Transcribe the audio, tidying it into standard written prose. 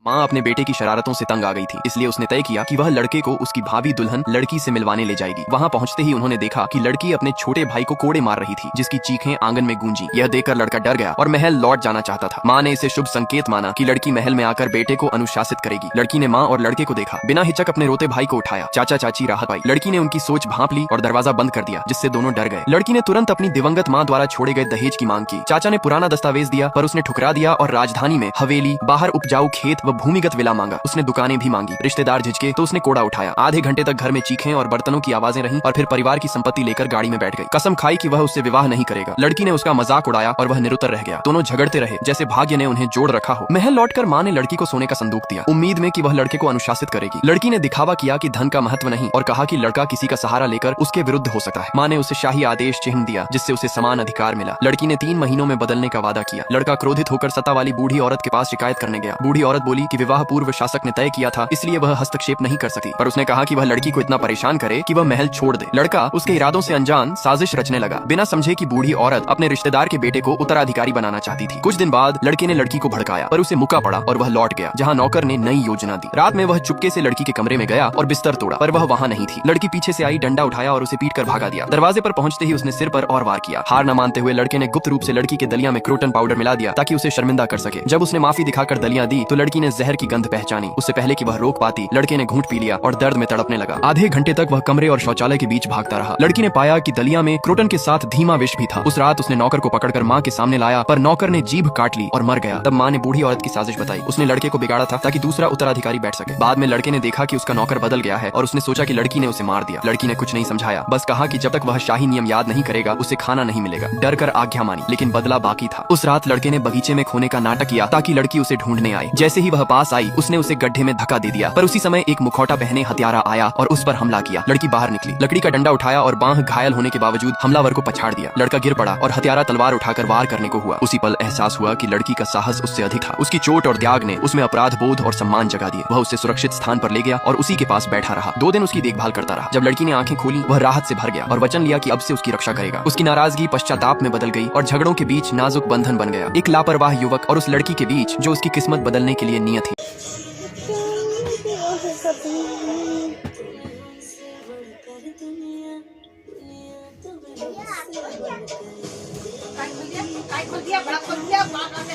माँ अपने बेटे की शरारतों से तंग आ गई थी, इसलिए उसने तय किया कि वह लड़के को उसकी भाभी दुल्हन लड़की से मिलवाने ले जाएगी। वहाँ पहुँचते ही उन्होंने देखा कि लड़की अपने छोटे भाई को कोड़े मार रही थी, जिसकी चीखें आंगन में गूंजी। यह देखकर लड़का डर गया और महल लौट जाना चाहता था। माँ ने इसे शुभ संकेत माना कि लड़की महल में आकर बेटे को अनुशासित करेगी। लड़की ने माँ और लड़के को देखा, बिना हिचक अपने रोते भाई को उठाया। चाचा चाची राहत पाई। लड़की ने उनकी सोच भांप ली और दरवाजा बंद कर दिया, जिससे दोनों डर गए। लड़की ने तुरंत अपनी दिवंगत माँ द्वारा छोड़े गए दहेज की मांग की। चाचा ने पुराना दस्तावेज दिया, पर उसने ठुकरा दिया और राजधानी में हवेली, बाहर उपजाऊ खेत व भूमिगत विला मांगा। उसने दुकानें भी मांगी। रिश्तेदार झिझके तो उसने कोड़ा उठाया। आधे घंटे तक घर में चीखें और बर्तनों की आवाजें रहीं और फिर परिवार की संपत्ति लेकर गाड़ी में बैठ गई। कसम खाई कि वह उससे विवाह नहीं करेगा। लड़की ने उसका मजाक उड़ाया और वह निरुत्तर रह गया। दोनों झगड़ते रहे जैसे भाग्य ने उन्हें जोड़ रखा हो। महल लौटकर माँ ने लड़की को सोने का संदूक दिया, उम्मीद में कि वह लड़के को अनुशासित करेगी। लड़की ने दिखावा किया कि धन का महत्व नहीं और कहा कि लड़का किसी का सहारा लेकर उसके विरुद्ध हो सकता है। माँ ने उसे शाही आदेश चिन्ह दिया, जिससे उसे समान अधिकार मिला। लड़की ने 3 महीनों में बदलने का वादा किया। लड़का क्रोधित होकर सत्ता वाली बूढ़ी औरत के पास शिकायत करने गया। बूढ़ी औरत बोली कि विवाह पूर्व शासक ने तय किया था, इसलिए वह हस्तक्षेप नहीं कर सकती। पर उसने कहा कि वह लड़की को इतना परेशान करे कि वह महल छोड़ दे। लड़का उसके इरादों से अनजान साजिश रचने लगा, बिना समझे कि बूढ़ी औरत अपने रिश्तेदार के बेटे को उत्तराधिकारी बनाना चाहती थी। कुछ दिन बाद लड़के ने लड़की को भड़काया, पर उसे मुक्का पड़ा और वह लौट गया, जहाँ नौकर ने नई योजना दी। रात में वह चुपके से लड़की के कमरे में गया और बिस्तर तोड़ा, पर वह वहाँ नहीं थी। लड़की पीछे से आई, डंडा उठाया और उसे पीट कर भागा दिया। दरवाजे पर पहुंचते ही उसने सिर पर और वार किया। हार न मानते हुए लड़के ने गुप्त रूप से लड़की के दलिया में क्रोटन पाउडर मिला दिया, ताकि उसे शर्मिंदा कर सके। जब उसने माफी दिखाकर दलिया दी तो लड़की ने जहर की गंध पहचानी। उससे पहले कि वह रोक पाती, लड़के ने घूंट पी लिया और दर्द में तड़पने लगा। आधे घंटे तक वह कमरे और शौचालय के बीच भागता रहा। लड़की ने पाया कि दलिया में क्रोटन के साथ धीमा विष भी था। उस रात उसने नौकर को पकड़कर माँ के सामने लाया, पर नौकर ने जीभ काट ली और मर गया। तब माँ ने बूढ़ी औरत की साजिश बताई। उसने लड़के को बिगाड़ा था ताकि दूसरा उत्तराधिकारी बैठ सके। बाद में लड़के ने देखा कि उसका नौकर बदल गया है और उसने सोचा कि लड़की ने उसे मार दिया। लड़की ने कुछ नहीं समझाया, बस कहा कि जब तक वह शाही नियम याद नहीं करेगा उसे खाना नहीं मिलेगा। डर कर आज्ञा मानी, लेकिन बदला बाकी था। उस रात लड़के ने बगीचे में खोने का नाटक किया ताकि लड़की उसे ढूंढने आए। जैसे ही वह पास आई, उसने उसे गड्ढे में धक्का दे दिया, पर उसी समय एक मुखौटा पहने हत्यारा आया और उस पर हमला किया। लड़की बाहर निकली, लकड़ी का डंडा उठाया और बांह घायल होने के बावजूद हमलावर को पछाड़ दिया। लड़का गिर पड़ा और हत्यारा तलवार उठाकर वार करने को हुआ। उसी पल एहसास हुआ कि लड़की का साहस उससे अधिक था। उसकी चोट और त्याग ने उसमें अपराध बोध और सम्मान जगा दिए। वह उसे सुरक्षित स्थान पर ले गया और उसी के पास बैठा रहा। 2 दिन उसकी देखभाल करता रहा। जब लड़की ने आंखें खोली, वह राहत से भर गया और वचन लिया कि अब से उसकी रक्षा करेगा। उसकी नाराजगी पश्चाताप में बदल गई और झगड़ों के बीच नाजुक बंधन बन गया। एक लापरवाह युवक और उस लड़की के बीच जो उसकी किस्मत बदलने के लिए नियत थी। काय खोल दिया बड़ा खोल दिया बाप रे